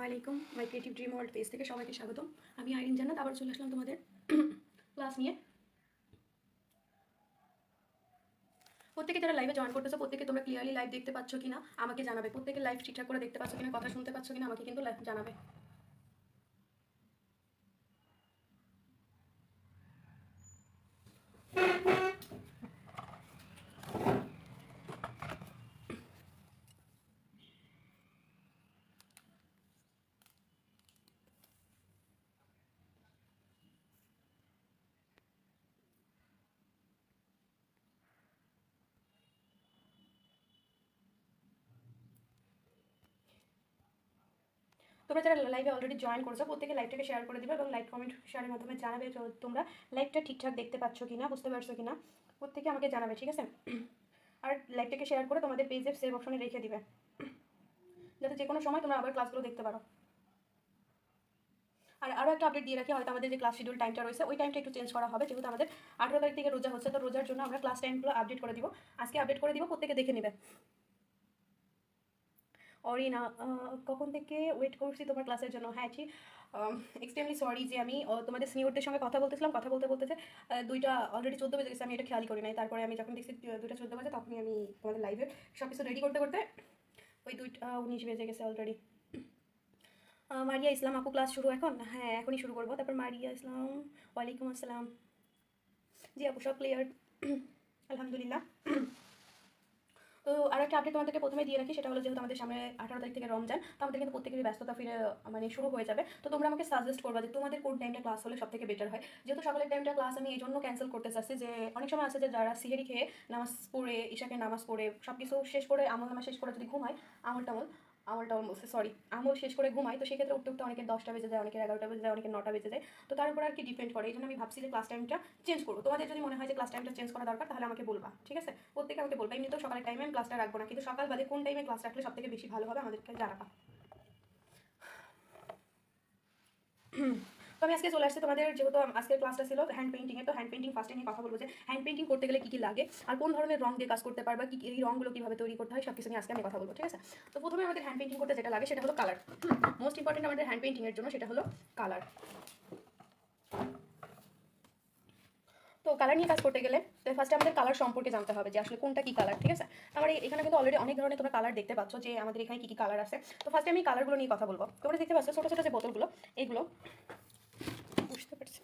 আসসালামাইকুম মাই creative dream world page থেকে সবাইকে স্বাগতম। আমি আইরিন জান্নাত আবার চলে আসলাম তোমাদের ক্লাস নিয়ে। প্রত্যেকে যারা লাইভে জয়েন করতেছো প্রত্যেকে তোমরা ক্লিয়ারলি লাইভ দেখতে পাচ্ছ কিনা আমাকে জানাবে। প্রত্যেকে লাইভ ঠিকঠাক করে দেখতে পাচ্ছ কিনা, কথা শুনতে পাচ্ছ কিনা আমাকে কিন্তু জানাবে। তোমরা যারা লাইভে অলরেডি জয়েন করেছো প্রত্যেকে লাইভটাকে শেয়ার করে দিবে এবং লাইক কমেন্ট শেয়ারের মাধ্যমে জানাবে তোমরা লাইভটা ঠিকঠাক দেখতে পাচ্ছ কিনা, বুঝতে পারছো কিনা প্রত্যেকে আমাকে জানাবে, ঠিক আছে? আর লাইভটাকে শেয়ার করে তোমাদের পেজের সেভ অপশনে রেখে দিবে যাতে যে কোনো সময় তোমরা আবার ক্লাসগুলো দেখতে পারো। আর আরও একটা আপডেট দিয়ে রাখি, হয়তো আমাদের যে ক্লাস শিডিউল টাইমটা রয়েছে ওই টাইমটা একটু চেঞ্জ করা হবে, যেহেতু আমাদের 18 তারিখ থেকে রোজা হচ্ছে, তো রোজার জন্য আমরা ক্লাস টাইমগুলো আপডেট করে দিব। আজকে আপডেট করে দিব, প্রত্যেকে দেখে নেবে। অরিনা, কখন থেকে ওয়েট করছি তোমার ক্লাসের জন্য। হ্যাঁ জি, এক্সট্রিমলি সরি যে আমি তোমাদের সিনিয়রদের সঙ্গে কথা বলতেছিলাম, কথা বলতে বলতেছে 2টা অলরেডি 14 বেজে গেছে, আমি এটা খেয়ালই করি নাই। তারপরে আমি যখন দেখছি 2টা 14 বাজে তখনই আমি তোমাদের লাইভে সব কিছু রেডি করতে করতে ওই 2টা 19 বেজে গেছে অলরেডি। মারিয়া ইসলাম আপু ক্লাস শুরু এখন? হ্যাঁ এখনই শুরু করবো। তারপর মারিয়া ইসলাম, ওয়ালাইকুম আসসালাম। জি আপু সব ক্লিয়ার আলহামদুলিল্লাহ। তো আর একটা আপডেট তোমাদেরকে প্রথমে দিয়ে রাখি, সেটা হলো যেহেতু আমাদের সামনে 18 তারিখ থেকে রমজান, তো আমাদের কিন্তু প্রত্যেকেরই ব্যস্ততা ফিরে মানে শুরু হয়ে যাবে। তো তোমরা আমাকে সাজেস্ট করবা যে তোমাদের কোন টাইমটা ক্লাস হলে সব থেকে বেটার হয়। যেহেতু সকালের টাইমটা ক্লাস আমি এই জন্য ক্যান্সেল করতে চাচ্ছি যে অনেক সময় আছে যে যারা সিহেরি খেয়ে নামাজ পড়ে ইশাকে নামাজ পড়ে সব কিছু শেষ করে আমল নামাজ শেষ করে যদি ঘুমায়, আমলটা বলছে সরি আমল শেষ করে ঘুমায়, তো সেক্ষেত্রে উঠতে উঠতে অনেকের 10টা বেজে যায়, অনেকের 11টা বেজে যায়, অনেকের 9টা বেজে যায়। তো তার উপর আর কি ডিপেন্ড করে, এই জন্য আমি ভাবছি যে ক্লাস টাইমটা চেঞ্জ করবো। তোমাদের যদি মনে হয় যে ক্লাস টাইমটা চেঞ্জ করা দরকার তাহলে আমাকে বলবা, ঠিক আছে? প্রত্যেকে আমাকে বলবা। এমনিতেও সকালের টাইমে আমি ক্লাসটা রাখবো না, কিন্তু সকাল বাদে কোন টাইমে ক্লাস রাখলে সব থেকে বেশি ভালো হবে আমাদেরকে জানাবা। তো আমি আজকে চলে আসছি তোমাদের, যেহেতু আজকের ক্লাসটা ছিল হ্যান্ড পেইন্টিংয়ে, তো হ্যান্ড পেইন্টিং ফার্স্টে নিয়ে কথা বলবো যে হ্যান্ড পেইন্টিং করতে গেলে কী কী লাগে আর কোন ধরনের রং দিয়ে কাজ করতে পারবা, কি এই রঙগুলো কীভাবে তৈরি করতে হয় সব কিছু নিয়ে আজকে আমি কথা বলবো, ঠিক আছে? তো প্রথমে আমাদের হ্যান্ড পেইন্টিং করতে যেটা লাগে সেটা হলো কালার। মোস্ট ইম্পর্টেন্ট আমাদের হ্যান্ড পেইন্টিংয়ের জন্য সেটা হলো কালার। তো কালার নিয়ে কাজ করতে গেলে ফার্স্টে আমাদের কালার সম্পর্কে জানতে হবে যে আসলে কোনটা কি কালার, ঠিক আছে? আমার এখানে কিন্তু অলরেডি অনেক ধরনের তোমরা কালার দেখতে পাচ্ছ যে আমাদের এখানে কী কী কালার আছে। তো ফার্স্টে আমি কালারগুলো নিয়ে কথা বলবো। তোমরা দেখতে পাচ্ছ ছোটো ছোটো যে বোতলগুলো, এইগুলো বুঝতে পারছি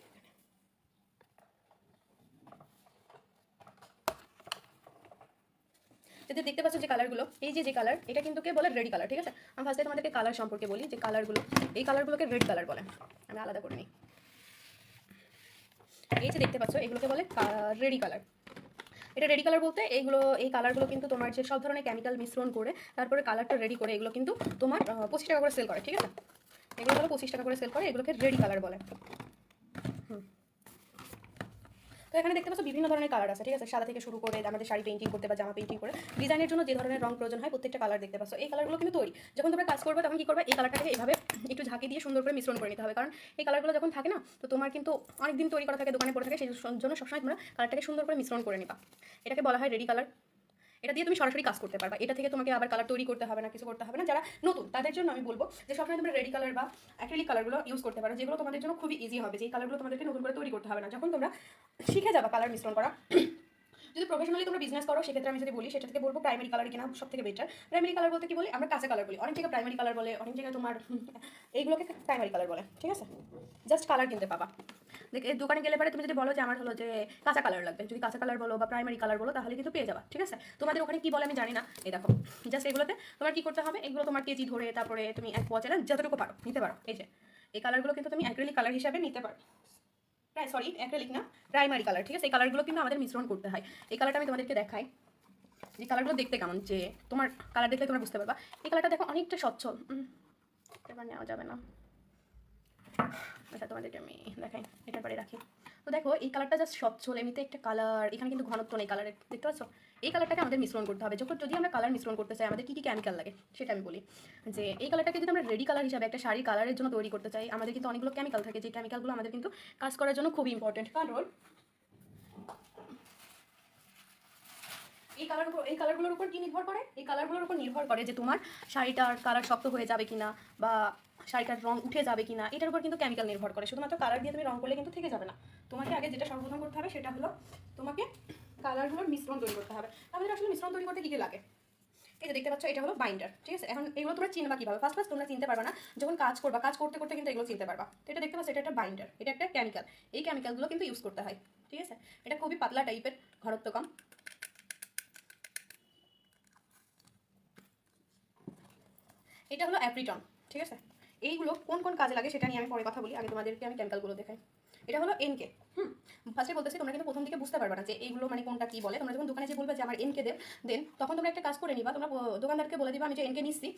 যদি দেখতে পাচ্ছ যে কালারগুলো, এই যে কালার, এটা কিন্তু কে বলে রেড কালার, ঠিক আছে? আমি ফার্স্টে তোমাদেরকে কালার সম্পর্কে বলি যে কালারগুলো, এই কালারগুলোকে রেড কালার বলে। আমি আলাদা করে নিই। এই যে দেখতে পাচ্ছ এগুলোকে বলে রেডি কালার। এটা রেডি কালার বলতে এই কালারগুলো কিন্তু তোমার যে সব ধরনের কেমিক্যাল মিশ্রণ করে তারপরে কালারটা রেডি করে এগুলো কিন্তু তোমার 25 টাকা করে সেল করে, ঠিক আছে? এগুলো হলো 25 টাকা করে সেল করে, এগুলোকে রেডি কালার বলে। তো এখানে দেখতে পাচ্ছ বিভিন্ন ধরনের কালার আছে, ঠিক আছে? সাদা থেকে শুরু করে আমাদের শাড়ি পেইন্টিং করতে বা জামা পেইন্টিং করে ডিজাইনের জন্য যে ধরনের রং প্রয়োজন হয় প্রত্যেকটা কালার দেখতে পাচ্ছ। এই কালারগুলো কিন্তু তৈরি, যখন তোমরা কাজ করবে তখন কি করবে, এই কালারটাকে এইভাবে একটু ঝাঁকি দিয়ে সুন্দর করে মিশ্রণ করে নিতে হবে, কারণ এই কালারগুলো যখন থাকে না তো তোমার কিন্তু অনেকদিন তৈরি করা থাকে, দোকানে পড়ে থাকে, সেই জন্য সবসময় তোমরা কালারটাকে সুন্দর করে মিশ্রণ করে নিবা। এটাকে বলা হয় রেডি কালার। এটা দিয়ে তুমি সরাসরি কাজ করতে পারবা, এটা থেকে তোমাকে আবার কালার তৈরি করতে হবে না, কিছু করতে হবে না। যারা নতুন তাদের জন্য আমি বলবো যে সবসময় তোমরা রেডি কালার বা অ্যাক্রিলিক কালারগুলো ইউজ করতে পারো, যেগুলো তোমাদের জন্য খুবই ইজি হবে, যে কালারগুলো তোমাদেরকে নতুন করে তৈরি করতে হবে না। যখন তোমরা শিখে যাবা কালার মিশ্রণ করা, যদি প্রফেশনালি তোমরা বিজনেস করো সেক্ষেত্রে আমি যদি বলি সেটা থেকে বলবো প্রাইমারি কালার কিনা সব থেকে বেটার। প্রাইমারি কালার বলতে কি বলি, আমরা কাঁচা কালার বলি, অনেক জায়গায় প্রাইমারি কালার বলে, অনেক জায়গায় তোমার এইগুলোকে প্রাইমারি কালার বলে, ঠিক আছে? জাস্ট কালার কিনতে পাবা। দেখ দোকানে গেলে পরে তুমি যদি বলো যে আমার হলো যে কাঁচা কালার লাগবে, যদি কাঁচা কালার বলো বা প্রাইমারি কালার বলো তাহলে কিন্তু পেয়ে যাবা, ঠিক আছে? তোমাদের ওখানে কি বলে আমি জানি না। এই দেখো জাস্ট এগুলোতে তোমার কি করতে হবে, এগুলো তোমার কেজি ধরে তারপরে তুমি এক পচে না যতটুকু পারো নিতে পারো। এই যে এই কালারগুলো কিন্তু তুমি অ্যাক্রিলিক কালার হিসাবে নিতে পারো, সরি অ্যাক্রিলিক না, প্রাইমারি কালার, ঠিক আছে? এই কালারগুলো কিন্তু আমাদের মিশ্রণ করতে হয়। এই কালারটা আমি তোমাদেরকে দেখাই যে কালারগুলো দেখতে কেমন, যে তোমার কালার দেখলে তোমরা বুঝতে পারবা। এই কালারটা দেখো অনেকটা সচ্ছল, এবার নেওয়া যাবে না, আচ্ছা তোমাদেরকে আমি দেখাই, এটার পরে রাখি। তো দেখো এই কালারটা জাস্ট সচ্ছল এমনিতে একটা কালার, এখানে কিন্তু ঘনত্ব নেই কালারের, দেখতে পাচ্ছ? এই কালারটাকে আমাদের মিশ্রণ করতে হবে। যখন যদি আমরা কালার মিশ্রণ করতে চাই আমাদের কী কী কেমিক্যাল লাগে সেটা আমি বলি। যে এই কালারটাকে যদি আমরা রেডি কালার হিসাবে একটা শাড়ি কালারের জন্য তৈরি করতে চাই, আমাদের কিন্তু অনেকগুলো কেমিক্যাল থাকে, যে কেমিক্যালগুলো আমাদের কিন্তু কাজ করার জন্য খুবই ইম্পর্টেন্ট। কারণ এই কালারগুলোর উপর কি নির্ভর করে, এই কালারগুলোর উপর নির্ভর করে যে তোমার শাড়িটার কালার শক্ত হয়ে যাবে কিনা বা শাড়িটার রং উঠে যাবে কিনা এটার উপর কিন্তু কেমিক্যাল নির্ভর করে। শুধুমাত্র কালার দিয়ে তুমি রং করলে কিন্তু থেকে যাবে না। তোমাকে আগে যেটা সর্বপ্রথম করতে হবে সেটা হলো তোমাকে কালারগুলোর মিশ্রণ তৈরি করতে হবে। আমাদের আসলে মিশ্রণ তৈরি করতে কী কী লাগে, এই যে দেখতে পাচ্ছ এটা হলো বাইন্ডার, ঠিক আছে। এখন এগুলো তোমরা চিনবা কীভাবে? ফার্স্ট ফার্স্ট তোমরা চিনতে পারবা না, যখন কাজ করবা, কাজ করতে করতে কিন্তু এগুলো চিনতে পারবা। তো এটা দেখতে পাচ্ছ এটা একটা বাইন্ডার, এটা একটা কেমিক্যাল। এই কেমিক্যালগুলো কিন্তু ইউজ করতে হয়, ঠিক আছে। এটা খুবই পাতলা টাইপের, ঘনত্ব কম। এটা হলো অ্যাপ্রিটন, ঠিক আছে। এইগুলো কোন কোন কাজে লাগে সেটা নিয়ে আমি পরে কথা বলি, আগে তোমাদেরকে আমি কেমিক্যালগুলো দেখাই। এটা হলো এনকে। ফার্স্টে বলতেছি তোমরা কিন্তু প্রথম থেকে বুঝতে পারবে না যে এইগুলো মানে কোনটা কি বলে। তোমরা যখন দোকানে যে বলবে যে আমার এনকে দেন তখন তোমরা একটা কাজ করে নিবা, তোমরা দোকানদারকে বলে দিবা আমি যে এনকে নিচ্ছি,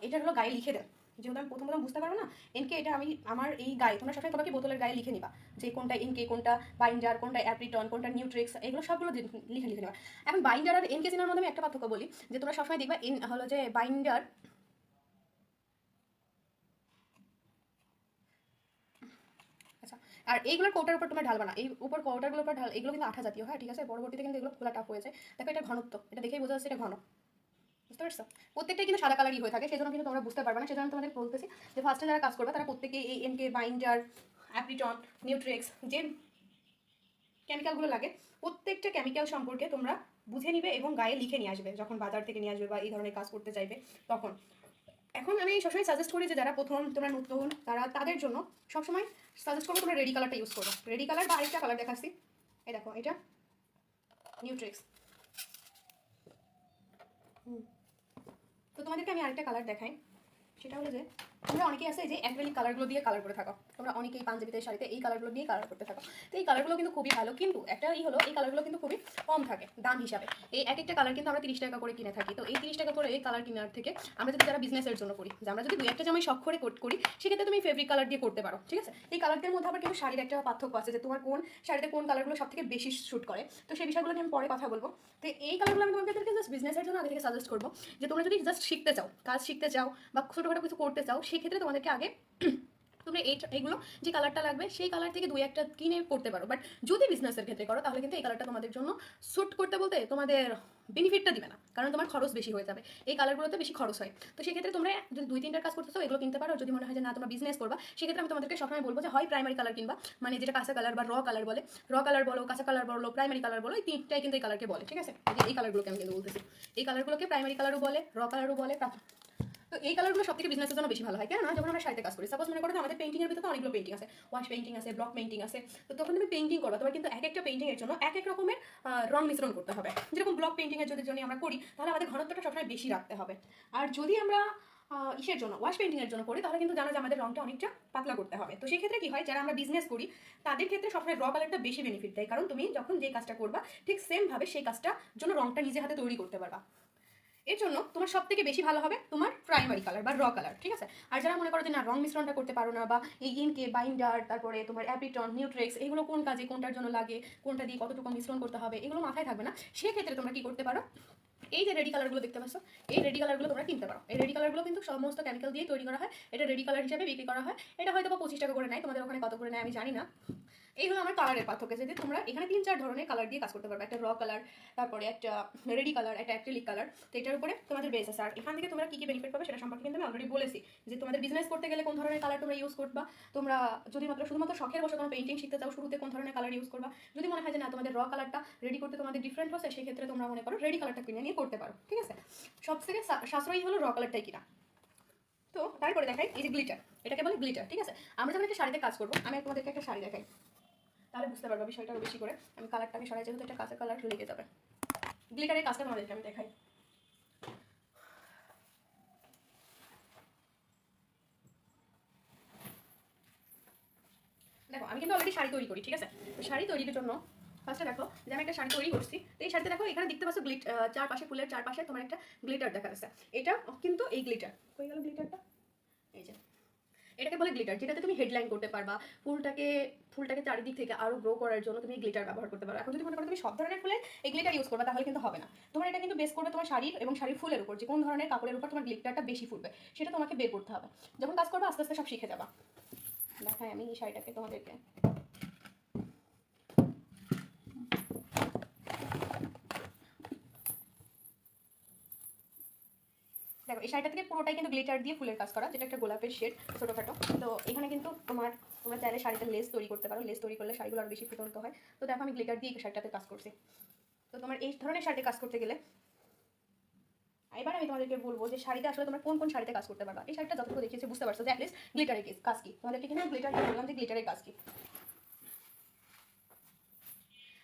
এটা হলো গায়ে লিখে দেন। যেহেতু আমি প্রথম বুঝতে পারবো না এনকে, এটা আমি আমার এই গায়ে, তোমরা সবসময় তোমাকে বোতলের গায়ে লিখে নিবা যে কোনটা এনকে, কোনটা বাইন্ডার, কোনটা অ্যাপ্রিটন, কোনটা নিউট্রিক্স, এগুলো সবগুলো লিখে নেবা। এখন বাইন্ডার আর এনকে চেনার মধ্যে আমি একটা পার্থক্য বলি, যে তোমরা সবসময় দেখবা এন হলো যে বাইন্ডার, আচ্ছা, আর এইগুলোর কৌটার উপর তোমরা ঢালবা না, এই উপর কৌটারগুলোর উপর ঢাল, এগুলো কিন্তু আঠা জাতীয়, হ্যাঁ ঠিক আছে। পরবর্তীতে কিন্তু এগুলো খোলা টাফ হয়েছে। দেখো এটা ঘনত্ব, এটা দেখেই বোঝা যাচ্ছে এটা ঘন, বুঝতে পারছো। প্রত্যেকটাই কিন্তু সাদা কালারই হয়ে থাকে, সেজন্য কিন্তু তোমরা বুঝতে পারবে না। সেজন্য তোমাদের বলতেছি যে ফার্স্টে যারা কাজ করবে তারা প্রত্যেকে এই এনকে, বাইন্ডার, অ্যাপ্রিটন, নিউট্রিক্স, যে কেমিক্যালগুলো লাগে প্রত্যেকটা কেমিক্যাল সম্পর্কে তোমরা বুঝে নিবে এবং গায়ে লিখে নিয়ে আসবে যখন বাজার থেকে নিয়ে আসবে বা এই ধরনের কাজ করতে চাইবে তখন। এখন আমি সবসময় সাজেস্ট করি যে যারা প্রথম তোমরা নতুন তাদের জন্য সবসময় সাজেস্ট করবো তোমরা রেডি কালারটা ইউজ করো। রেডি কালার বা আরেকটা কালার দেখাচ্ছি, এই দেখো এটা নিউট্রিক্স। তো তোমাদেরকে আমি আরেকটা কালার দেখাই, সেটা হলো যে তোমরা অনেকেই আছে যে অ্যাক্রিলিক কালারগুলো দিয়ে কালার করে থাকো, তোমরা অনেকেই পাঞ্জাবিতে শাড়িতে এই কালারগুলো দিয়ে কালার করতে থাকো। তো এই কালারগুলো কিন্তু খুবই ভালো, কিন্তু একটা হলো এই কালারগুলো কিন্তু খুবই কম থাকে দাম হিসাবে। এই এক একটা কালার কিন্তু আমরা 30 টাকা করে কিনে থাকি। তো এই 30 টাকা করে এই কালার কেনার থেকে আমরা যদি যারা বিজনেসের জন্য করি, যে আমরা যদি দুই একটা জামাই শখ করে করি, সেক্ষেত্রে তুমি ফেব্রিক কালার দিয়ে করতে পারো, ঠিক আছে। এই কালারদের মধ্যে আবার কিন্তু শাড়ির একটা পার্থক্য আছে, যে তোমার কোন শাড়িতে কোন কালারগুলো সব থেকে বেশি শ্যুট করে। তো সেই বিষয়গুলো নিয়ে আমি পরে কথা বলবো। তো এই কালারগুলো আমি তোমাদেরকে জাস্ট বিজনেসের জন্য আগে থেকে সাজেস্ট করবো, যে তোমরা যদি জাস্ট শিখতে চাও, কাজ শিখতে চাও বা ছোটোখাটো কিছু করতে চাও, সেক্ষেত্রে তোমাদেরকে আগে তোমরা এইগুলো যে কালারটা লাগবে সেই কালার থেকে দুই একটা কিনে করতে পারো। বাট যদি বিজনেসের ক্ষেত্রে করো তাহলে কিন্তু এই কালারটা তোমাদের জন্য স্যুট করতে বলতে তোমাদের বেনিফিটটা দিবে না, কারণ তোমার খরচ বেশি হয়ে যাবে। এই কালারগুলোতে বেশি খরচ হয়। তো সেক্ষেত্রে তোমরা যদি দুই তিনটার কাজ করতেছো এগুলো কিনতে পারো। যদি মনে হয় যে না তোমরা বিজনেস করবা, সেক্ষেত্রে আমি তোমাদেরকে সবসময় বলবো যে হয় প্রাইমারি কালার কিনবা, মানে যেটা কাঁচা কালার বা র কালার বলে, র কালার বলো, কাঁচা কালার বলো, প্রাইমারি কালার বলো, এই তিনটাই কিন্তু এই কালারকে বলে, ঠিক আছে। এই কালারগুলোকে আমি কিন্তু বলতেছি, এই কালারগুলোকে প্রাইমারি কালারও বলে, র কালারও বলে। তো এই কালারগুলো সব থেকে বিজনেসের জন্য বেশি ভালো হয়, কেন না যখন আমরা শাড়িতে কাজ করি, সাপোজ মনে করো আমাদের পেইন্টিংয়ের ভিতরে অনেকগুলো পেইন্টিং আছে, ওয়াশ পেইন্টিং আছে, ব্লক পেইন্টিং আছে। তো তখন তুমি পেইন্টিং করো, তোমার কিন্তু এক একটা পেইন্টিংয়ের জন্য এক এক রকমের রং মিশ্রণ করতে হবে। যেরকম ব্লক পেইন্টিংয়ের যদি আমরা করি তাহলে আমাদের ঘনত্বটা সবসময় বেশি রাখতে হবে। আর যদি আমরা ইসের জন্য ওয়াশ পেইন্টিংয়ের জন্য করি তাহলে কিন্তু জানো যে আমাদের রংটা অনেকটা পাতলা করতে হবে। তো সেই ক্ষেত্রে কি হয়, যারা আমরা বিজনেস করি তাদের ক্ষেত্রে সবসময় র কালারটা বেশি বেনিফিট দেয়, কারণ তুমি যখন যে কাজটা করবা ঠিক সেমভাবে সেই কাজটার জন্য রংটা নিজে হাতে তৈরি করতে পারবা। এর জন্য তোমার সব থেকে বেশি ভালো হবে তোমার প্রাইমারি কালার বা র কালার, ঠিক আছে। আর যারা মনে করো যে না রং মিশ্রণটা করতে পারো না, বা এই ইনকে, বাইন্ডার, তারপরে তোমার অ্যাপ্রিটন, নিউট্রিক্স, এগুলো কোন কাজে কোনটার জন্য লাগে, কোনটা দিয়ে কতটুকু মিশ্রণ করতে হবে, এগুলো মাথায় থাকবে না, সেক্ষেত্রে তোমরা কি করতে পারো, এই যে রেডি কালারগুলো দেখতে পাচ্ছ, এই রেডি কালারগুলো তোমরা কিনতে পারো। এই রেডি কালারগুলো কিন্তু সমস্ত কেমিক্যাল দিয়ে তৈরি করা হয়, এটা রেডি কালার হিসেবে বিক্রি করা হয়। এটা হয়তো বা 25 টাকা করে নেয়, তোমাদের ওখানে কত করে নেয় আমি জানি না। এই হলো আমার কালারের পার্থক্য, যে তোমরা এখানে 3-4 ধরনের কালার দিয়ে কাজ করতে পারবে, একটা র কালার, তারপরে একটা রেডি কালার, একটা অ্যাক্রিলিক কালার। তো এটার উপরে তোমাদের বেস আছে। আর এখান থেকে তোমরা কি কি বেনিফিট পাবে সেটা সম্পর্কে কিন্তু আমি অলরেডি বলেছি, যে তোমাদের বিজনেস করতে গেলে কোন ধরনের কালার তোমরা ইউজ করবা, তোমরা যদি শুধুমাত্র শখের বসে তোমরা পেইন্টিং শিখতে চাও, শুরুতে কোন ধরনের কালার ইউজ করবা। যদি মনে হয় যে না তোমাদের র কালারটা রেডি করতে তোমাদের ডিফারেন্ট হচ্ছে, সেক্ষেত্রে তোমরা মনে করো রেডি কালারটা কিনে নিয়ে করতে পারো, ঠিক আছে। সব থেকে সাশ্রয়ী হলো র কালারটাই কিনা। তো তারপরে দেখাই এই যে গ্লিটার, এটাকে বলে গ্লিটার, ঠিক আছে। আমরা যখন একটা শাড়িতে কাজ করবো, আমি তোমাদেরকে একটা শাড়ি দেখাই, তাহলে বুঝতে পারবা বিষয়টা আরো বেশি করে। আমি কালারটাকে সরাই, যেহেতু এটা কাঁচা কালার লেগে যাবে। গ্লিটারের কাজটা তোমাদেরকে আমি দেখাই। দেখো আমি কিন্তু অলরেডি শাড়ি তৈরি করি, ঠিক আছে। তো শাড়ি তৈরির জন্য ফার্স্টে দেখো যে আমি একটা শাড়ি তৈরি করছি। তো এই শাড়িতে দেখো এখানে দেখতে পাচ্ছ চারপাশে, ফুলের চারপাশে তোমার একটা গ্লিটার দেখা যাচ্ছে। এটা কিন্তু এই গ্লিটার কই গেল, গ্লিটারটা এই যে, এটাকে বলে গ্লিটার, যেটাতে তুমি হেডলাইন করতে পারবা। ফুলটাকে চারিদিক থেকে আরো গ্রো করার জন্য তুমি গ্লিটার ব্যবহার করতে পারো। এখন যদি মনে করো তুমি সব ধরনের ফুলে এই গ্লিটার ইউজ করবা, তাহলে কিন্তু হবে না। তোমার এটা কিন্তু বেস করবে তোমার শাড়ির এবং শাড়ির ফুলের উপর, যে কোন ধরনের কাপড়ের উপর তোমার গ্লিটারটা বেশি ফুলবে সেটা তোমাকে বের করতে হবে। যখন কাজ করবে আস্তে আস্তে সব শিখে যাবা। দেখাই আমি এই শাড়িটাকে তোমাদেরকে। দেখো এই শাড়িটা থেকে পুরোটাই কিন্তু গ্লিটার দিয়ে ফুলের কাজ করা, যেটা একটা গোলাপের শেড ছোটোখাটো। তো এখানে কিন্তু তোমরা চাইলে শাড়িতে লেস তৈরি করতে পারো, লেস তৈরি করলে শাড়িগুলো আরও বেশি ফুটন্ত হয়। তো দেখো আমি গ্লিটার দিয়ে এই শাড়িটাতে কাজ করছি। তো তোমার এই ধরনের শাড়িতে কাজ করতে গেলে এবার আমি তোমাদেরকে বলবো যে শাড়িতে আসলে তোমরা কোন কোন শাড়িতে কাজ করতে পারবা। এই শাড়িটা যতটুকু দেখিয়েছে বুঝতে পারছো যে অ্যাটলিস্ট গ্লিটারের কাজ কি, তোমাদেরকে কিন্তু গ্লিটার বললাম যে গ্লিটারের কাজ কি।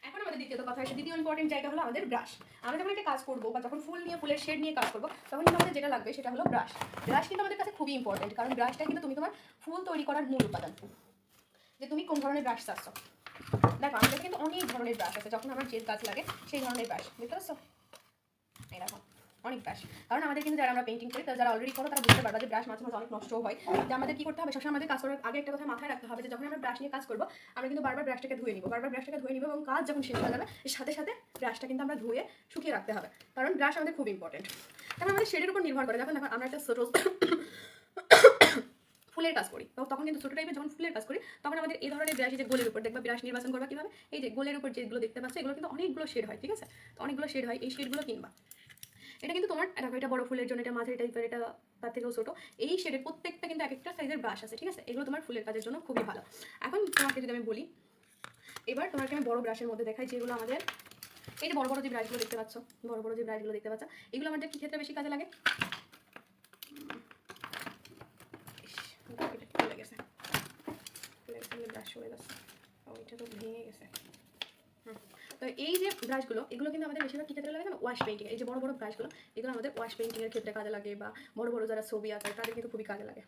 এখন আমাদের দ্বিতীয় কথা হচ্ছে, দ্বিতীয় ইম্পর্টেন্ট জায়গা হলো আমাদের ব্রাশ। আমরা যখন একটা কাজ করবো বা যখন ফুল নিয়ে ফুলের শেড নিয়ে কাজ করবো তখন কিন্তু আমাদের যেটা লাগবে সেটা হলো ব্রাশ। ব্রাশ কিন্তু আমাদের কাছে খুবই ইম্পর্টেন্ট, কারণ ব্রাশটা কিন্তু তুমি তোমার ফুল তৈরি করার মূল উপাদান, যে তুমি কোন ধরনের ব্রাশ চাচ্ছ। দেখো আমাদের কিন্তু অনেক ধরনের ব্রাশ আছে, যখন আমার যে কাজ লাগে সেই ধরনের ব্রাশ, বুঝতে পারছো? এই দেখো অনেক ব্রাশ, কারণ আমাদের কিন্তু যারা আমরা পেন্টিং করি যারা অলরেডি করো তারা বুঝতে পারবা যে ব্রাশ মাঝে মাঝে অনেক নষ্ট হয়। যে আমাদের কি করতে হবে, সবসময় আমাদের কাজ করার আগে একটা কথা মাথায় রাখতে হবে যে যখন আমরা ব্রাশ নিয়ে কাজ করবো আমরা কিন্তু বারবার ব্রাশটাকে ধুয়ে নিব, এবং কাজ যখন শেষ হয়ে যাবে এর সাথে সাথে ব্রাশটা কিন্তু আমরা ধুয়ে শুকিয়ে রাখতে হবে, কারণ ব্রাশ আমাদের খুব ইম্পর্টেন্ট। কারণ আমাদের শেডের উপর নির্ভর করে। যখন আমরা একটা ছোটো ফুলের কাজ করি তখন কিন্তু ছোটো টাইপের যখন ফুলের কাজ করি তখন আমাদের এই ধরনের ব্রাশ, যে গোলের উপর দেখবা ব্রাশ নির্বাচন করবা কীভাবে, এই যে গোলের উপর যেগুলো দেখতে পাচ্ছ এগুলো কিন্তু অনেকগুলো শেড হয়, ঠিক আছে? তো অনেকগুলো শেড হয়, এই শেডগুলো কিনবা। এটা কিন্তু তোমার দেখো এটা বড় ফুলের জন্য, এটা মাঝারি টাইপের, এটা তার থেকেও ছোটো। এই শেডের প্রত্যেকটা কিন্তু এক একটা সাইজের ব্রাশ আছে, ঠিক আছে? এগুলো তোমার ফুলের কাজের জন্য খুবই ভালো। এখন তোমাকে যদি আমি বলি, এবার তোমাকে আমি বড় ব্রাশের মধ্যে দেখাই, যেগুলো আমাদের এই যে বড় বড় যে ব্রাশগুলো দেখতে পাচ্ছ, এগুলো আমাদের কি ক্ষেত্রে বেশি কাজে লাগে? খুলে গেছে ব্রাশ হয়ে গেছে, ওইটা তো ভেঙে গেছে। তো এই যে ব্রাশগুলো এগুলো কিন্তু আমাদের বেশিরভাগ কী ক্ষেত্রে লাগে না, ওয়াশ পেইন্টিং। এই যে বড় বড় ব্রাশগুলো এগুলো আমাদের ওয়াশ পেইন্টিংয়ের ক্ষেত্রে কাজে লাগে, বা বড় বড় যারা ছবি আঁকায় তাদের কিন্তু খুবই কাজে লাগে।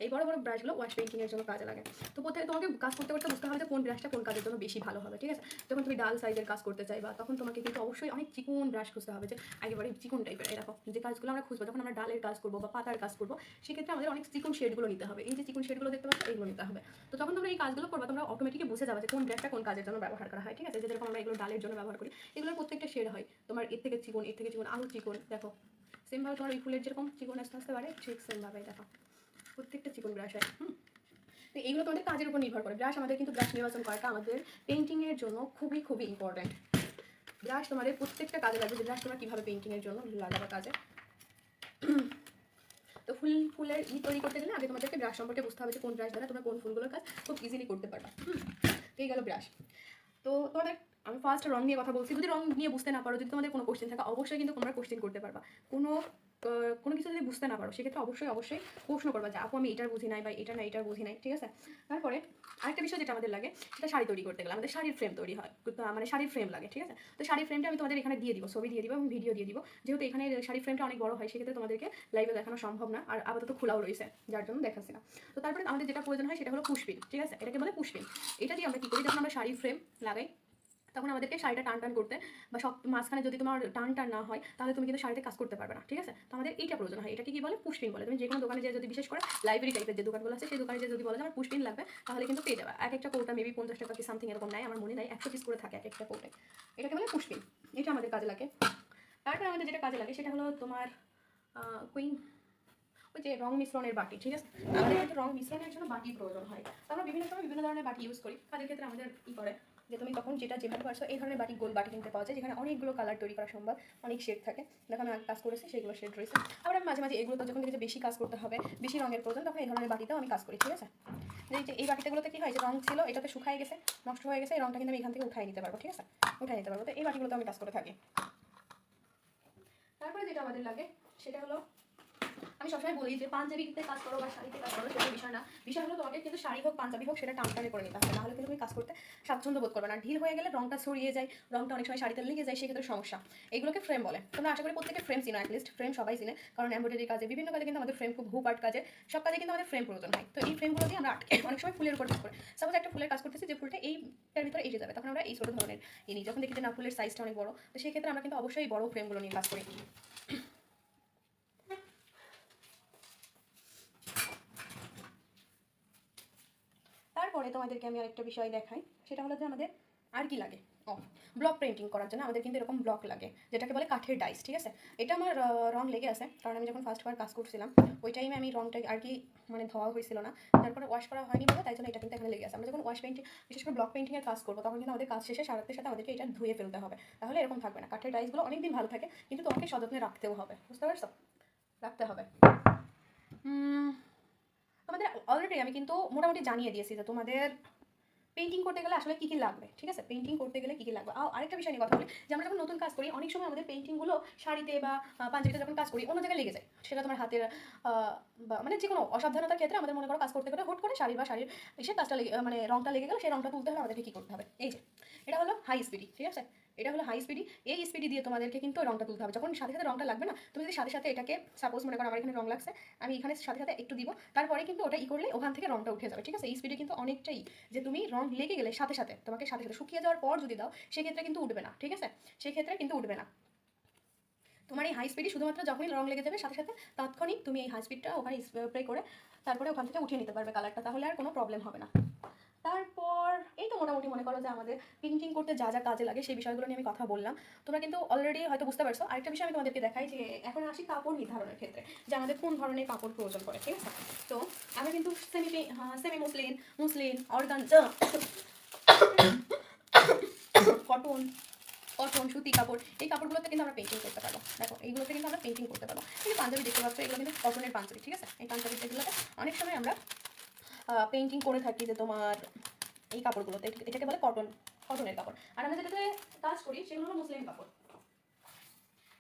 এই বড় বড় ব্রাশগুলো ওয়াশ পেইন্টিংয়ের জন্য কাজে লাগে। তো প্রত্যেকে তোমাকে কাজ করতে করতে বুঝতে হবে যে কোন ব্রাশটা কোন কাজের জন্য বেশি ভালো হবে, ঠিক আছে? যখন তুমি ডাল সাইজের কাজ করতে চাইবা তখন তোমাকে কিন্তু অবশ্যই অনেক চিকন ব্রাশ খুঁজতে হবে, যে একেবারে চিকন টাইপের। এরকম যে কাজগুলো আমরা খুঁজবো যখন আমরা ডালের কাজ করবো বা পাতার কাজ করবো, সেক্ষেত্রে আমাদের অনেক চিকন শেডগুলো নিতে হবে। এই যে চিকন শেডগুলো দেখতে পাচ্ছ এইগুলো নিতে হবে। তো যখন তোমরা এই কাজগুলো করবা তোমরা অটোমেটিকলি বুঝে যাবে যে কোন ব্রাশটা কোন কাজের জন্য ব্যবহার করা হয়, ঠিক আছে? যেরকম আমরা এগুলো ডালের জন্য ব্যবহার করি, এগুলোর প্রত্যেকটা শেড হয় তোমার এর থেকে চিকন, আরও চিকন। দেখো সেমভাবে তোমার এই ফুলের যেরকম চিকন আস্তে আস্তে বাড়ে, ঠিক সেমভাবে দেখো প্রত্যেকটা চিকন ব্রাশ হয়। তো এইগুলো তোমাদের কাজের উপর নির্ভর করে। ব্রাশ আমাদের কিন্তু ব্রাশ নির্বাচন করাটা আমাদের পেইন্টিংয়ের জন্য খুবই খুবই ইম্পর্টেন্ট। ব্রাশ তোমাদের প্রত্যেকটা কাজে লাগবে, যে ব্রাশ তোমরা কীভাবে পেইন্টিংয়ের জন্য লাগাবে কাজে। তো ফুলের তৈরি করতে গেলে আগে তোমাদেরকে ব্রাশ সম্পর্কে বুঝতে হবে যে কোন ব্রাশ দ্বারা তোমরা কোন ফুলগুলোর কাজ খুব ইজিলি করতে পারবা। তো এই গেল ব্রাশ। তো তোমাদের আমি ফার্স্ট রং নিয়ে কথা বলছি। যদি রং নিয়ে বুঝতে না পারো, যদি তোমাদের কোনো কোশ্চেন থাকে অবশ্যই কিন্তু তোমরা কোশ্চেন করতে পারবা। কোনো কিছু যদি বুঝতে না পারো সেক্ষেত্রে অবশ্যই প্রশ্ন করবা যে আপু আমি এটার বুঝি নাই বা এটার বুঝি নাই, ঠিক আছে? তারপরে আরেকটা বিষয় যেটা আমাদের লাগে সেটা শাড়ি তৈরি করতে গেলে আমাদের শাড়ির ফ্রেম তৈরি হয়, মানে শাড়ির ফ্রেম লাগে, ঠিক আছে? তো শাড়ির ফ্রেমটা আমি তোমাদের এখানে দিয়ে দিব, ছবি দিয়ে দিব এবং ভিডিও দিয়ে দিব। যেহেতু এখানে শাড়ির ফ্রেমটা অনেক বড় হয় সেক্ষেত্রে তোমাদেরকে লাইভে দেখানো সম্ভব না, আর আপাতত খোলাও রয়েছে যার জন্য দেখাচ্ছি না। তো তারপরে আমাদের যেটা প্রয়োজন হয় সেটা হলো পুশপিন, ঠিক আছে? এটাকে বলে পুশপিন। এটা দিয়ে আমরা কী করি, যখন আমরা শাড়ির ফ্রেম লাগাই তখন আমাদেরকে শাড়িটা টান করতে বা সব মাঝখানে যদি তোমার টান না হয় তাহলে তুমি কিন্তু শাড়িতে কাজ করতে পারবে না, ঠিক আছে? তো আমাদের এইটা প্রয়োজন হয়। এটাকে কি বলে, পুশপিন বলে। তুমি যে কোনো দোকানে যে যদি বিশেষ করে লাইব্রেরি টাইপের যে দোকানগুলো আছে সেই দোকানে যে যদি বলে যে আমার পুশপিন লাগবে তাহলে কিন্তু পেয়ে যাবে। এক একটা কৌটা মেবি 50 টাকা কি সামথিং এরকম নেয়, আমার মনে নাই, 100 পিস করে থাকে এক একটা কৌটায়। এটাকে বলে পুশপিন। এটা আমাদের কাজে লাগে। তারপরে আমাদের যেটা কাজে লাগে সেটা হলো তোমার কুইন, ওই যে রং মিশ্রণের বাটি, ঠিক আছে? আমাদের কিন্তু রং মিশ্রণের জন্য বাটি প্রয়োজন হয়। আমরা বিভিন্ন সময় বিভিন্ন ধরনের বাটি ইউজ করি। কাজের ক্ষেত্রে আমাদের কি করে যে তুমি তখন যেভাবে পারছো এই ধরনের বাটি, গোল বাটি কিনতে পাওয়া যায় যেখানে অনেকগুলো কালার তৈরি করা সম্ভব, অনেক শেড থাকে। যখন আমি কাজ করেছি সেগুলো শেড রয়েছে। আবার আমি মাঝে মাঝে এগুলোতে যখন দেখি যে বেশি কাজ করতে হবে, বেশি রঙের প্রয়োজন, তখন এই ধরনের বাটিতেও আমি কাজ করি, ঠিক আছে? যে এই বাটিগুলোতে কি হয় যে রং ছিল এটাতে শুকায় গেছে, নষ্ট হয়ে গেছে, এই রংটা কিন্তু আমি এখান থেকে উঠাই নিতে পারবো, ঠিক আছে? উঠাই নিতে পারবো। তো এই বাটিগুলোতে আমি কাজ করে থাকি। তারপরে যেটা আমাদের লাগে সেটা হলো, আমি সবসময় বলি যে পাঞ্জাবিতে কাজ করো বা শাড়িতে কাজ করো সেটা বিষয় না, বিষয় হলো তোমাকে কিন্তু শাড়ি হোক পাঞ্জাবি হোক সেটা টানটানে করে নিতে হবে, নাহলে কিন্তু তুমি কাজ করতে স্বাচ্ছন্দ্য বোধ করবে না। ঢিল হয়ে গেলে রংটা ছড়িয়ে যায়, রংটা অনেক সময় শাড়িতে লেগে যায়, সেক্ষেত্রে সমস্যা। এগুলোকে ফ্রেম বলে। তোমরা আশা করি প্রত্যেকে ফ্রেম চিনো, অ্যাটলিস্ট ফ্রেম সবাই চিনে, কারণ এমব্রয়ডারি কাজে বিভিন্ন কাজে কিন্তু আমাদের ফ্রেম, খুব হুপার্ট কাজে সব কাজে কিন্তু আমাদের ফ্রেম প্রয়োজন হয়। তো এই ফ্রেমগুলো দিয়ে আমরা অনেক সময় ফুলের উপর কাজ করি। সাপোজ একটা ফুলের কাজ করতেছি, যে ফুলটা এইটার ভিতরে এসে যাবে, তখন আমরা এই ছোট ধরনের নিই। যখন দেখি যে না ফুলের সাইজটা অনেক বড়, তো সেক্ষেত্রে আমরা কিন্তু অবশ্যই বড় ফ্রেমগুলো নিয়ে কাজ করি। তারপরে তোমাদেরকে আমি আরেকটা বিষয় দেখাই, সেটা হলো যে আমাদের আর কি লাগে। ব্লক পেইন্টিং করার জন্য আমাদের কিন্তু এরকম ব্লক লাগে, যেটাকে বলে কাঠের ডাইস, ঠিক আছে? এটা আমার রং লেগে আছে, কারণ আমি যখন ফার্স্টবার কাজ করছিলাম ওই টাইমে আমি রংটা আর কি মানে ধোয়া হয়েছিল না, তারপরে ওয়াশ করা হয়নি বলে, তাই জন্য এটা কিন্তু এখানে লেগে আছে। আমরা যখন ওয়াশ পেইন্টিং, বিশেষ করে ব্লক পেইন্টিংয়ের কাজ করবো তখন কিন্তু আমাদের কাজ শেষে সারাতে সাথে আমাদেরকে এটা ধুয়ে ফেলতে হবে, তাহলে এরকম থাকবে না। কাঠের ডাইসগুলো অনেকদিন ভালো থাকে, কিন্তু তোমাকে সযত্নে রাখতেও হবে, বুঝতে পারছো? রাখতে হবে। তোমাদের অলরেডি আমি কিন্তু মোটামুটি জানিয়ে দিয়েছি যে তোমাদের পেইন্টিং করতে গেলে আসলে কী কী লাগবে, ঠিক আছে? পেইন্টিং করতে গেলে কী কী লাগবে। আরেকটা বিষয় নিয়ে কথা বলি যে আমরা যখন নতুন কাজ করি অনেক সময় আমাদের পেইন্টিংগুলো শাড়িতে বা পাঞ্জাবিতে যখন কাজ করি অন্য জায়গায় লেগে যায়। সেটা তোমার হাতের বা মানে যে কোনো অসাবধানতার ক্ষেত্রে আমাদের মনে করো কাজ করতে করে হুট করে শাড়ির এসে কাজটা লেগে মানে রংটা লেগে গেল, সেই রংটা তুলতে হলে আমাদেরকে কী করতে হবে? এই যে এটা হলো হাই স্পিডি, ঠিক আছে? এটা হলো হাই স্পিডি। এই স্পিডি দিয়ে তোমাদেরকে কিন্তু রংটা তুলতে হবে। যখন সাথে সাথে রংটা লাগবে না, তুমি যদি সাথে সাথে এটাকে সাপোজ মনে করো আমার এখানে রং লাগছে, আমি এখানে সাথে সাথে একটু দিব, তারপরে কিন্তু ওটা করলে ওখান থেকে রংটা উঠে যাবে, ঠিক আছে? এই স্পিডে কিন্তু অনেকটাই যে তুমি রং লেগে গেলে সাথে সাথে তোমাকে সাথে সাথে শুকিয়ে যাওয়ার পর যদি দাও সেক্ষেত্রে কিন্তু উঠবে না, ঠিক আছে? সেক্ষেত্রে কিন্তু উঠবে না। তোমার এই হাই স্পিডে শুধুমাত্র যখনই রং লেগে যাবে সাথে সাথে তাৎক্ষণিক তুমি এই হাই স্পিডটা ওখানে স্প্রে করে তারপরে ওখান থেকে উঠিয়ে নিতে পারবে কালারটা, তাহলে আর কোনো প্রবলেম হবে না। তারপর এই তো মোটামুটি মনে করো যে আমাদের পেইন্টিং করতে যা যা কাজে লাগে সেই বিষয়গুলো নিয়ে আমি কথা বললাম। তোমরা কিন্তু অলরেডি হয়তো বুঝতে পারছো। আরেকটা বিষয় আমি তোমাদেরকে দেখাই যে এখন আসি কাপড় নির্ধারণের ক্ষেত্রে, যে আমাদের কোন ধরনের কাপড় প্রয়োজন পড়ে, ঠিক আছে? তো আমি কিন্তু সেমি মুসলিন অর্গানজা কটন সুতি কাপড়, এই কাপড়গুলোতে কিন্তু আমরা পেইন্টিং করতে পারবো। দেখো এইগুলোতে কিন্তু আমরা পেইন্টিং করতে পারবো। এই যে পাঞ্জাবি দেখতে পাচ্ছ, এগুলো কিন্তু কটনের পাঞ্জাবি, ঠিক আছে? এই পাঞ্জাবি যেগুলোতে অনেক সময় আমরা পেইন্টিং করে থাকি যে তোমার এই কাপড়গুলোতে, এটাকে বলে কটনের কাপড়। আর আমরা যেটাতে কাজ করি সেগুলো হলো মুসলিম কাপড়।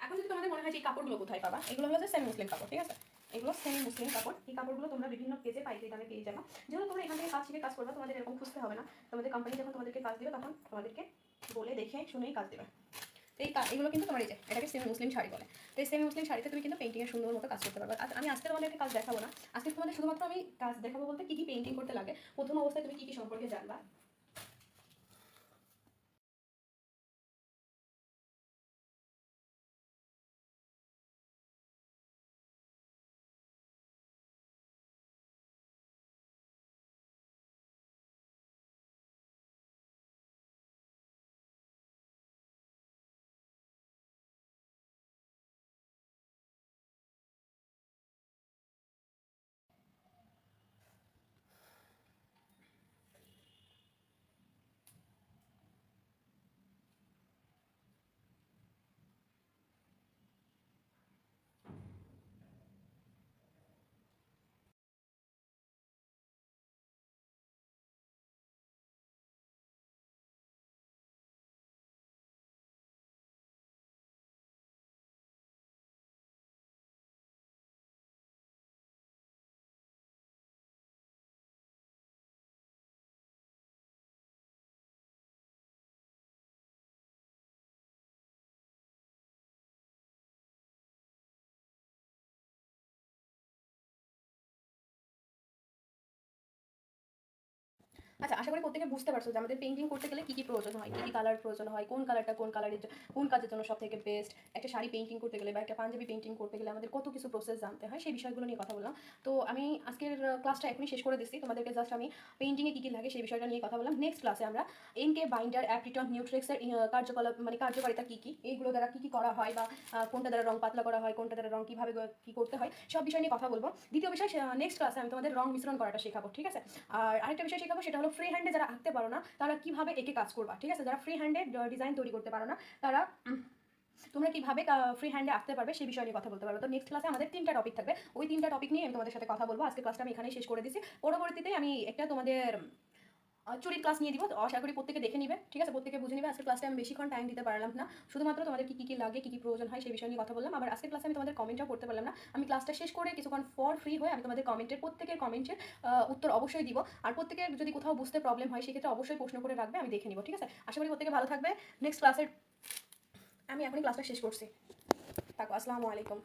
এখন যদি তোমাদের মনে হয় যে এই কাপড়গুলো কোথায় পাবা, এগুলো হলো যে সেমি মুসলিম কাপড়, ঠিক আছে? এগুলো সেমি মুসলিম কাপড়। এই কাপড়গুলো তোমরা বিভিন্ন পেজে পাইকারি দামে পেয়ে যাবে। যেহেতু তোমরা এখান থেকে কাজ শিখে কাজ করবে, তোমাদের এরকম খুঁজতে হবে না। তোমাদের কোম্পানি যখন তোমাদেরকে কাজ দিবে তখন তোমাদেরকে বলে দেখে শুনেই কাজ দেবে। এগুলো কিন্তু তোমার এই যে এটাকে সেমি মুসলিম শাড়ি বলে। তো এই সেমি মুসলিম শাড়িতে তুমি কিন্তু পেইন্টিংয়ের সুন্দর মতো কাজ করতে পারবে। আর আমি আজকে তোমাদেরকে কাজ দেখাবো না, আজকে তোমাদের শুধুমাত্র আমি কাজ দেখাবো বলতে কী কী পেইন্টিং করতে লাগে, প্রথম অবস্থায় তুমি কী কী সম্পর্কে জানবা। আচ্ছা, আশা করি প্রত্যেকে বুঝতে পারছো যে আমাদের পেইন্টিং করতে গেলে কী কী প্রয়োজন হয়, কী কী কালার প্রয়োজন হয়, কোন কালারটা কোন কাজের জন্য সব থেকে বেস্ট। একটা শাড়ি পেইন্টিং করতে গেলে বা একটা পাঞ্জাবি পেইন্টিং করতে গেলে আমাদের কত কিছু প্রসেস জানতে হয়, সেই বিষয়গুলো নিয়ে কথা বললাম। তো আমি আজকের ক্লাসটা এখনই শেষ করে দিচ্ছি। তোমাদেরকে জাস্ট আমি পেইন্টিংয়ে কী কী লাগে সেই বিষয়টা নিয়ে কথা বললাম। নেক্সট ক্লাসে আমরা এনকে বাইন্ডার, অ্যাপ্রিটন, নিউট্রেক্সের কার্যকলাপ মানে কার্যকারিতা কী কী, এইগুলো দ্বারা কী কী করা হয় বা কোনটা দ্বারা রং পাতলা করা হয়, কোনটা দ্বারা রং কীভাবে কী করতে হয় সব বিষয় নিয়ে কথা বলবো। দ্বিতীয় বিষয়, নেক্সট ক্লাসে আমি তোমাদের রং মিশ্রণ করাটা শেখাবো, ঠিক আছে? আর আরেকটা বিষয় শেখাবো, সেটা হলো ফ্রি হ্যান্ডে যারা আঁকতে পারো না তারা কিভাবে এঁকে কাজ করবা, ঠিক আছে? যারা ফ্রি হ্যান্ডে ডিজাইন তৈরি করতে পারো না তারা তোমরা কিভাবে ফ্রি হ্যান্ডে আঁকতে পারবে সেই বিষয় নিয়ে কথা বলতে পারবে। তো নেক্সট ক্লাসে আমাদের 3টা টপিক থাকবে, ওই 3টা টপিক নিয়ে আমি তোমাদের সাথে কথা বলবো। আজকে ক্লাসটা আমি এখানেই শেষ করে দিচ্ছি। পরবর্তীতে আমি একটা তোমাদের চুরির ক্লাস নিয়ে দিব, আশা করি প্রত্যেকে দেখে নিবে, ঠিক আছে? প্রত্যেকে বুঝে নিবে। আজকের ক্লাসে আমি বেশিক্ষণ টাইম দিতে পারলাম না, শুধুমাত্র তোমাদের কী কী লাগে, কী কী প্রয়োজন হয় সেই বিষয় নিয়ে কথা বললাম। আবার আজকের ক্লাসে আমি তোমাদের কমেন্টটাও করতে পারলাম না। আমি ক্লাসটা শেষ করে কিছুক্ষণ পর ফ্রি হয়ে আমি তোমাদের প্রত্যেকের কমেন্টের উত্তর অবশ্যই দিব। আর প্রত্যেকের যদি কোথাও বুঝতে প্রবলেম হয় সেক্ষেত্রে অবশ্যই প্রশ্ন করে রাখবে, আমি দেখে নিব, ঠিক আছে? আশা করি প্রত্যেকে ভালো থাকবে। নেক্সট ক্লাসের আমি এখনই ক্লাসটা শেষ করছি। থাকো, আসসালামু আলাইকুম।